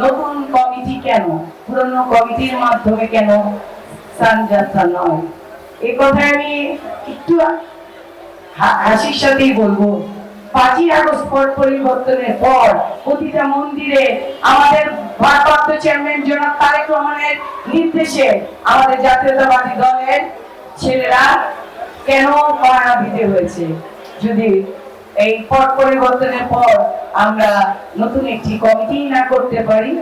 নতুন কমিটি কেন, পুরনো কমিটির মাধ্যমে কেন স্থানযাত্রা নয়? এই কথা আমি একটু হাসির সাথেই বলবো। 5ই আগস্ট পট পরিবর্তনের পর প্রতিটা মন্দিরে আমাদের ভারপ্রাপ্ত চেয়ারম্যান জনাব তারেক রহমানের নির্দেশে আমাদের জাতীয়তাবাদী দলের ছেলেরা কেন পাহারা দিতে হয়েছে? যদি এই পট পরিবর্তনের পর আমরা নতুন একটি কমিটি না করতে পারি,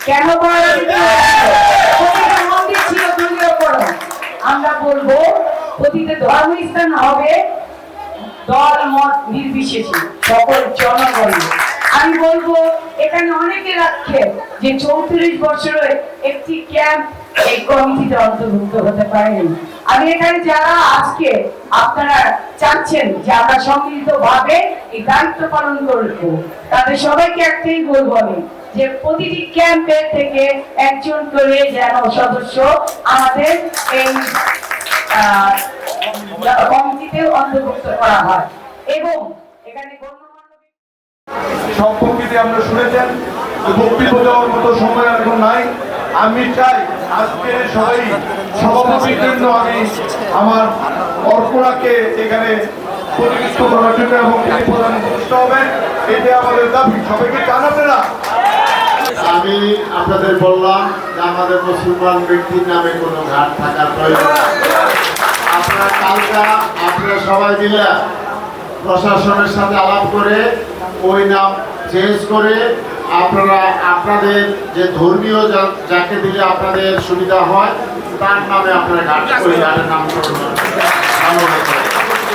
কেন পাহারা দিতে হয়েছে? প্রতিটা মন্দির ছিল দলীয়করণ। আমরা বলবো প্রতিটা ধর্মস্থান হবে দল মত নির্বিশেষে সকল জনগণ। আমি বলবো এখানে অনেকে রাখছে যে 34 বছরের একটি ক্যাম্প এই কমিটিতে অন্তর্ভুক্ত হতে পারেন। আমি এখানে যারা আজকে আপনারা চাচ্ছেন যে আমরা সম্মিলিত ভাবে এই দায়িত্ব পালন করবো, তাদের সবাইকে একটাই বলবো আমি যে প্রতিটি ক্যাম্পে থেকে একজন করে যেন সদস্য আমাদের এই কমিটিতে অন্তর্ভুক্ত করা হয়। এবং এখানে সম্পর্কিতে আমরা শুনেছেন, বক্তব্য দেওয়ার মতো সময় এখন নাই। আমি চাই আজকে সবাই সভাপতির জন্য আমি আমার অর্পণাকে এখানে প্রতিনিধিত্ব করার জন্য এবং তিনি প্রধান উপস্থিত হবেন, এটা আমাদের দাবি। সবাইকে চান আপনারা? আমি আপনাদের বললাম যে আমাদের মুসলমান ব্যক্তির নামে কোনো ঘাট থাকার প্রয়োজন। আপনারা কালকা আপনারা সবাই মিলে প্রশাসনের সাথে আলাপ করে ওই নাম চেঞ্জ করে আপনারা আপনাদের যে ধর্মীয় যাকে দিলে আপনাদের সুবিধা হয় তার নামে আপনারা ঘাট করে ঘাটের নামকরণ